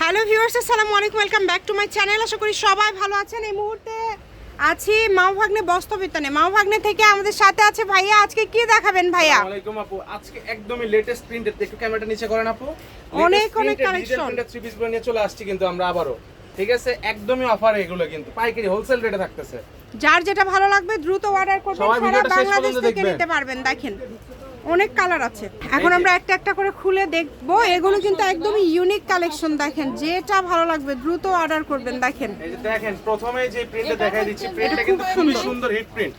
Hello viewers, আসসালামু আলাইকুম, welcome back to my channel. আশা করি সবাই ভালো আছেন। এই মুহূর্তে আছি মাও ভাগ্নে বস্ত্রবিতানে। মাও ভাগ্নে থেকে আমাদের সাথে আছে ভাইয়া। আজকে কি দেখাবেন ভাইয়া? আসসালামু আলাইকুম আপু। আজকে একদমই লেটেস্ট প্রিন্টের, একটু ক্যামেরাটা নিচে করেন আপু। অনেক কালেকশন থ্রি পিস গুলো নিয়ে চলে আসছি কিন্তু আমরা আবারও, ঠিক আছে? একদমই অফার, এগুলো কিন্তু পাইকারি হোলসেল রেটে থাকতেছে। যার যেটা ভালো লাগবে দ্রুত অর্ডার করবেন, সারা বাংলাদেশ থেকে নিতে পারবেন। দেখেন অনেক কালার আছে। এখন আমরা একটা একটা করে খুলে দেখবো। এগুলো কিন্তু একদমই ইউনিক কালেকশন। দেখেন যেটা ভালো লাগবে দ্রুত অর্ডার করবেন। দেখেন এই যে দেখেন, প্রথমে যে প্রিন্টটা দেখাই দিচ্ছি, প্রিন্টটা কিন্তু খুবই সুন্দর হিট প্রিন্ট।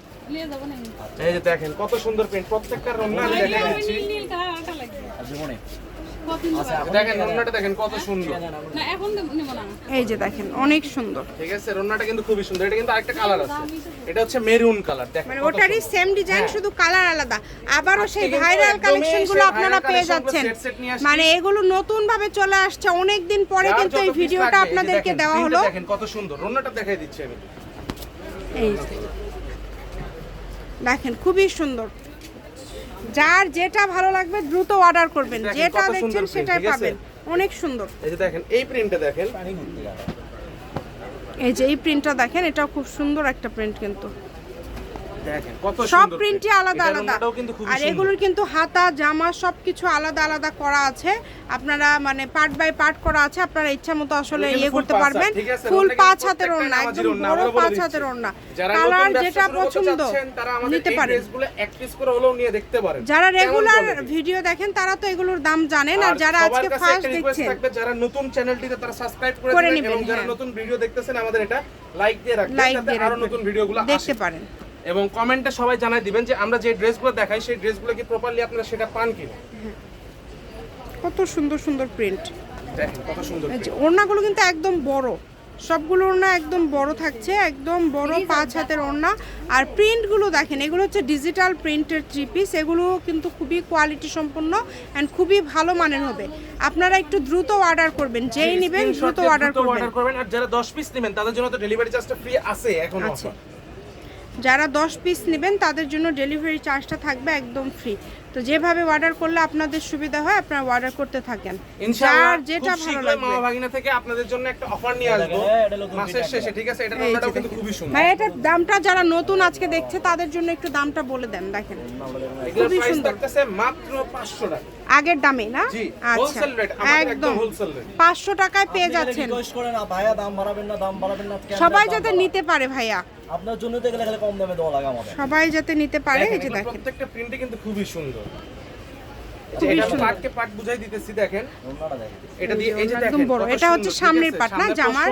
এই যে দেখেন কত সুন্দর প্রিন্ট, প্রত্যেকটা রন্না আমি দেখাই দিচ্ছি। দেখেন রন্নাটা দেখেন কত সুন্দর। এই যে দেখেন অনেক সুন্দর, ঠিক আছে? রন্নাটা কিন্তু খুবই সুন্দর। এটা কিন্তু আরেকটা কালার আছে, এটা হচ্ছে মেরুন কালার। দেখেন মানে ওটারই সেম ডিজাইন, শুধু কালার আলাদা। আবারও সেই ভাইরাল কালেকশন গুলো আপনারা পেয়ে যাচ্ছেন। মানে এগুলো নতুন ভাবে চলে আসছে অনেক দিন পরে, কিন্তু এই ভিডিওটা আপনাদেরকে দেওয়া হলো। দেখেন কত সুন্দর রন্নাটা দেখাই দিচ্ছি আমি। এই দেখেন খুবই সুন্দর। যার যেটা ভালো লাগবে দ্রুত অর্ডার করবেন, যেটা দেখছেন সেটাই পাবেন। অনেক সুন্দর। এই যে দেখেন এই প্রিন্টটা দেখেন, এই যে এই প্রিন্টটা দেখেন, এটাও খুব সুন্দর একটা প্রিন্ট। কিন্তু দেখেন কত সব সুন্দর প্রিন্টই আলাদা আলাদা, আর এগুলোর কিন্তু হাতা জামা সবকিছু আলাদা আলাদা করা আছে। আপনারা মানে পার্ট বাই পার্ট করা আছে, আপনারা ইচ্ছা মতো আসলে ইয়ে করতে পারবেন। ফুল 5 হাতের ওড়না, একদম বড় 5 হাতের ওড়না। কালার যেটা পছন্দ নিতে পারেন। ড্রেসগুলো এক পিস করে হলেও নিয়ে দেখতে পারেন। যারা রেগুলার ভিডিও দেখেন তারা তো এগুলোর দাম জানেন, আর যারা আজকে ফার্স্ট দেখছেন, যারা নতুন চ্যানেলটিতে তারা সাবস্ক্রাইব করে নেবেন, এবং যারা নতুন ভিডিও দেখতেছেন আমাদের এটা লাইক দিয়ে রাখবেন, যাতে আরো নতুন ভিডিওগুলো দেখতে পারেন। এবং কমেন্টে সবাই জানাই দিবেন যে আমরা যে ড্রেসগুলো দেখাই সেই ড্রেসগুলো কি প্রপারলি আপনারা সেটা পান কিনা। কত সুন্দর সুন্দর প্রিন্ট, দেখেন কত সুন্দর। ওড়নাগুলো কিন্তু একদম বড়, সবগুলো ওড়না একদম বড় থাকছে, একদম বড় 5 হাতের ওড়না। আর প্রিন্টগুলো দেখেন, এগুলো হচ্ছে ডিজিটাল প্রিন্টের 3 পিস। এগুলো কিন্তু খুবই কোয়ালিটি সম্পন্ন এন্ড খুবই ভালো মানের হবে। আপনারা একটু দ্রুত অর্ডার করবেন, যেই নেবেন দ্রুত অর্ডার করবেন। আর যারা 10 পিস নেবেন তাদের জন্য তো ডেলিভারি চার্জটা ফ্রি আছে এখন আছে। যারা 10 পিস নেবেন তাদের জন্য ডেলিভারি চার্জটা থাকবে একদম ফ্রি। তো যেভাবে অর্ডার করলে আপনাদের সুবিধা হয় আপনারা অর্ডার করতে থাকেন। ইনশাআল্লাহ যেটা ভালো লাগবে। মা ভাগিনা থেকে আপনাদের জন্য একটা অফার নিয়ে আসবো মাসের শেষে, ঠিক আছে? এটা নামটাও কিন্তু খুবই সুন্দর। ভাই এটার দামটা যারা নতুন আজকে দেখছে তাদের জন্য একটু দামটা বলে দেন। দেখেন খুবই সুন্দর, থাকতেছে মাত্র 500 টাকা আগের দামে না? আচ্ছা, হোলসেল রেট, আমাদের একদম হোলসেল রেট 500 টাকায় পেয়ে যাচ্ছেন। রিকোয়েস্ট করেন না ভাইয়া, দাম বাড়াবেন না, দাম বাড়াবেন না। সবাই যাতে নিতে পারে ভাইয়া, আপনার জন্য তো গেলে কম দামে দেওয়া লাগে আমাদের। সবাই যাতে নিতে পারে। এই যে দেখেন প্রত্যেকটা প্রিন্টে কিন্তু খুবই সুন্দর। এটা পার্টকে পার্ট বুঝাই দিতেছি, দেখেন এটা দিয়ে এই যে দেখেন একদম বড়। এটা হচ্ছে সামনের পার্ট না জামার,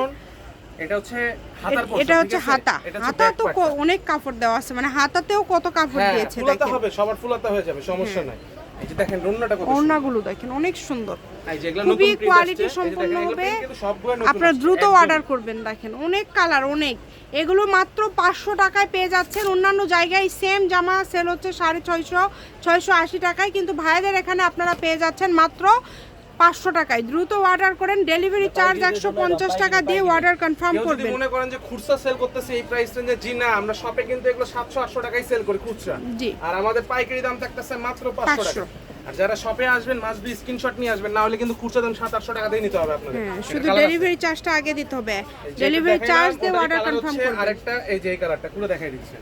এটা হচ্ছে হাতার পোরশন, এটা হচ্ছে হাতা। হাতা তো অনেক কাপড় দেওয়া আছে, মানে হাতাতেও কত কাপড় দিয়েছে। ফুলাতে হবে, সবার ফুলাতে হয়ে যাবে, সমস্যা নাই। এই যে দেখেন রন্নাটা কত সুন্দর, ওড়নাগুলো দেখেন অনেক সুন্দর, এই যেগুলো খুবই নতুন কোয়ালিটি সম্পন্ন হবে। আপনারা দ্রুত অর্ডার করবেন। দেখেন অনেক কালার, অনেক। এগুলো মাত্র 500 টাকায় পেয়ে যাচ্ছেন। অন্যান্য জায়গায় সেম জামা সেল হচ্ছে 650 680 টাকায়, কিন্তু ভাইদের এখানে আপনারা পেয়ে যাচ্ছেন মাত্র 500 টাকায়। দ্রুত অর্ডার করেন। ডেলিভারি চার্জ 150 টাকা দিয়ে অর্ডার কনফার্ম করবেন। যদি মনে করেন যে খুচরা সেল করতেছে এই প্রাইস রেঞ্জে, জি না, আমরা শপে কিন্তু এগুলো 700-800 টাকায় সেল করি খুচরা, জি। আর আমাদের পাইকারি দাম থাকতেছে মাত্র 500 টাকা। আর যারা শপে আসবেন মাস্ট বি স্ক্রিনশট নিয়ে আসবেন, না হলে কিন্তু খুচরা দাম 700-800 টাকা দিয়ে নিতে হবে আপনাদের। শুধু ডেলিভারি চার্জটা আগে দিতে হবে। ডেলিভারি চার্জ দিয়ে অর্ডার কনফার্ম করবেন। আরেকটা এই যে এই কালারটা খুলে দেখাই দিচ্ছি।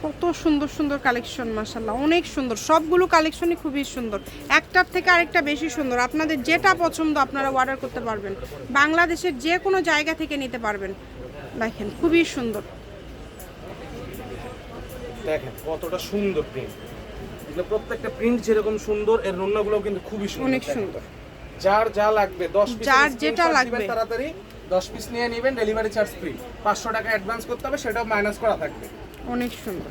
কত সুন্দর সুন্দর কালেকশন, মাশাআল্লাহ অনেক সুন্দর। সবগুলো কালেকশনই খুবই সুন্দর, একটার থেকে আরেকটা বেশি সুন্দর। আপনাদের যেটা পছন্দ আপনারা অর্ডার করতে পারবেন, বাংলাদেশের যে কোনো জায়গা থেকে নিতে পারবেন। দেখেন খুবই সুন্দর, দেখেন কতটা সুন্দর প্রিন্ট। এগুলো প্রত্যেকটা প্রিন্ট যেরকম সুন্দর, এর রন্নাগুলো কিন্তু খুবই সুন্দর, অনেক সুন্দর। যার যা লাগবে 10 পিস, যার যেটা লাগবে তাড়াতাড়ি 10 পিস নিয়ে নেবেন, ডেলিভারি চার্জ ফ্রি। 500 টাকা অ্যাডভান্স করতে হবে, সেটাও মাইনাস করা থাকবে। অনেক সুন্দর।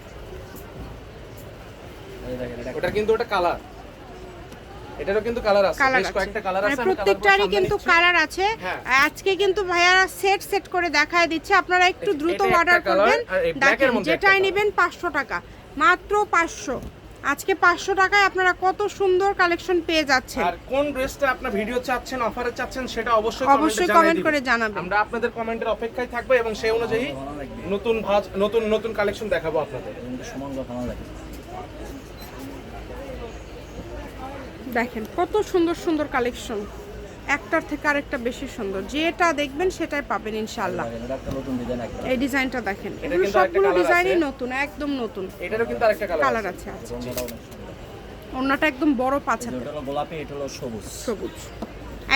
ওটা কিন্তু ওটা কালার, এটারও কিন্তু কালার আছে, বেশ কয়েকটা কালার আছে। প্রত্যেকটারই কিন্তু কালার আছে। আজকে কিন্তু ভাইয়ারা সেট সেট করে দেখায় দিচ্ছে, আপনারা একটু দ্রুত অর্ডার করবেন। দেখেন যেটাই নেবেন 500 টাকা, মাত্র 500। আজকে 500 টাকায় আপনারা কত সুন্দর কালেকশন পেয়ে যাচ্ছেন। আর কোন ড্রেসটা আপনারা ভিডিও চাচ্ছেন, অফারে চাচ্ছেন, সেটা অবশ্যই কমেন্ট করে জানাবেন। আমরা আপনাদের কমেন্টের অপেক্ষায় থাকবো এবং সেই অনুযায়ী নতুন নতুন কালেকশন দেখাবো আপনাদের। দেখেন কত সুন্দর সুন্দর কালেকশন, একটার থেকে আরেকটা বেশি সুন্দর, যেটা দেখবেন সেটাই পাবেন ইনশাআল্লাহ। এটা একটা নতুন ডিজাইন একটা। এই ডিজাইনটা দেখেন, এটা এগুলো কিন্তু আরেকটা সবগুলো colour ডিজাইনই আছে। নতুন, একদম নতুন এটারও কিন্তু আরেকটা কালার কালার আছে। আছে। আচ্ছা, রংটা অনেক সুন্দর। ওড়নাটা একদম বড় পাঁচাতে এটা হলো গোলাপি, এটা হলো সবুজ। সবুজ,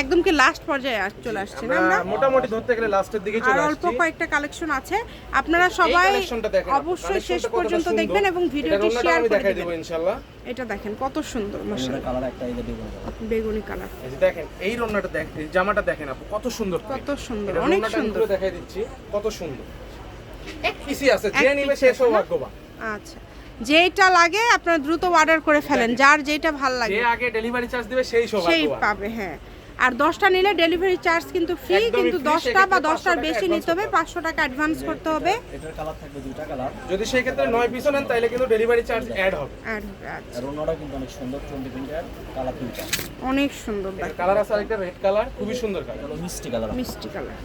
একদম কি লাস্ট পর্যায়ে চলে আসছে না আমরা? আমরা মোটামুটি ধরতে গেলে লাস্টের দিকে আর চলে অল্প আসছি। কয়েকটা কালেকশন আছে, আপনারা সবাই কালেকশনটা দেখেন, অবশ্যই শেষ কালেকশনটা কতটা পর্যন্ত সুন্দর। দেখবেন এবং ভিডিওটি এটার ওড়নাটা শেয়ার আমি করে দেখাই দিবেন। দেব ইনশাআল্লাহ। এটা দেখেন কত সুন্দর এটা মাশাআল্লাহ, কালার একটা এই যে বেগুনি কালার। বেগুনি কালার, এই যে দেখেন এই ওড়নাটা দেখেন, এই জামাটা দেখেন আপু কত সুন্দর, কত সুন্দর, এটার অনেক ওড়নাটা আমি সুন্দর। পুরো দেখাই দিচ্ছি কত সুন্দর। এক পিসি আছে, এক যে নিবে piece সে আছে না? সৌভাগ্যবান। আচ্ছা, যেটা লাগে আপনারা দ্রুত অর্ডার করে ফেলেন, যার যেটা ভালো লাগে যে আগে ডেলিভারি চার্জ দিবে সেই সেই সৌভাগ্যবান। পাবে। হ্যাঁ, আর 10টা নিলে ডেলিভারি চার্জ কিন্তু ফ্রি, একদমই কিন্তু free, 10টা বা সেক্ষেত্রে 10টার 500 বেশি টাকা নিতে হবে, advance 500 টাকা অ্যাডভান্স করতে হবে। এটার কালার থাকবে দুইটা কালার। যদি সেই ক্ষেত্রে 9 পিসও নেন তাহলে কিন্তু ডেলিভারি চার্জ অ্যাড হবে। আর আচ্ছা, আর ওনাটা কিন্তু অনেক সুন্দর, চন্ডি প্রিন্টের, কালার দুইটা। অনেক সুন্দর দেখেন, কালার আছে আরেকটা রেড কালার, খুবই সুন্দর কালার। এটা হলো মিষ্টি কালার। মিষ্টি কালার।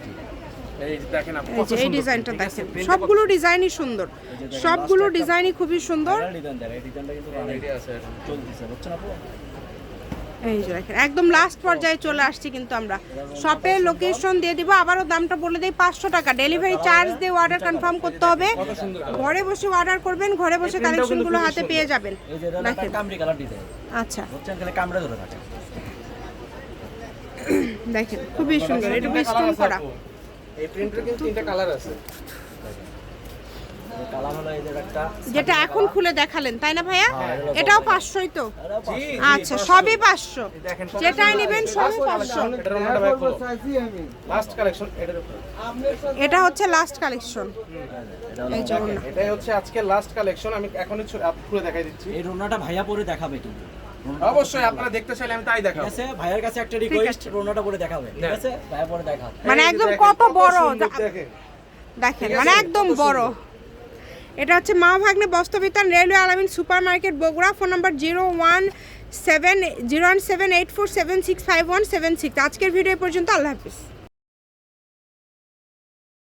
এই যে দেখেন আপু এই কত যে এই সুন্দর ডিজাইনটা print, ঠিক আছে? দেখেন, Print সবগুলো ডিজাইনই সুন্দর, দেখেন, সবগুলো last একটা ডিজাইনই খুবই সুন্দর। ভাইরাল ডিজাইন দেয়, এই ডিজাইনটা কিন্তু কত অনেক রেডি আছে এখন। চলতেছে, বুঝছেন আপু? এই যে দেখেন একদম লাস্ট পর্যায়ে চলে আসছি কিন্তু আমরা। শপের লোকেশন দিয়ে দিব, আবারও দামটা বলে দেই, 500 টাকা ডেলিভারি চার্জ দিয়ে অর্ডার কনফার্ম করতে হবে। কত সুন্দর কালার। ঘরে বসে অর্ডার করবেন, ঘরে বসে printটাও কিন্তু কালেকশনগুলো খুবই হাতে সুন্দর। পেয়ে যাবেন। এই যে এটা একটা দেখেন, কামড়ি কালার ডিজাইন, আচ্ছা বুঝছেন? খালি কামড়ে ধরে থাকে। দেখেন খুবই সুন্দর, এটা তিনটা বেস্টন কালার আছে করা। আপু। এই প্রিন্টের কিন্তু তিনটা কালার আছে। এই কালার হলো এই যে একটা, যেটা এখন খুলে দেখালেন তাই না ভাইয়া? হ্যাঁ, এটাও 500ই তো? এটা জি, আচ্ছা, সবই 500, দেখেন কত যেটাই সুন্দর। নেবেন সবই 500। এটার ওড়নাটা ব্যাক করো। লাস্ট কালেকশন এটার উপর। এটা হচ্ছে লাস্ট কালেকশন। এটা হলো এই যে ওড়না। এটাই হচ্ছে আজকে লাস্ট কালেকশন, আমি এখনই খুলে দেখাই দিচ্ছি। এই রোনাটা ভাইয়া পরে দেখাবে কিন্তু। অবশ্যই আপনারা দেখতে চাইলে আমি তাই ঠিক দেখাবো। আছে, ভাইয়ার কাছে একটা রিকোয়েস্ট, রোনাটা পরে দেখাবে। ঠিক হ্যাঁ। আছে, ভাইয়া পরে দেখাবে। মানে এই যে একদম দেখেন, কত বড়, সুন্দর দেখেন। দেখেন ঠিক মানে আছে? একদম কত বড়। সুন্দর। এটা হচ্ছে মা ভাগ্নে বস্ত্রবিতান, রেলওয়ে আলামিন super market, Bogura. Phone number 01784765176। আজকের ভিডিও পর্যন্ত, আল্লাহ হাফিজ।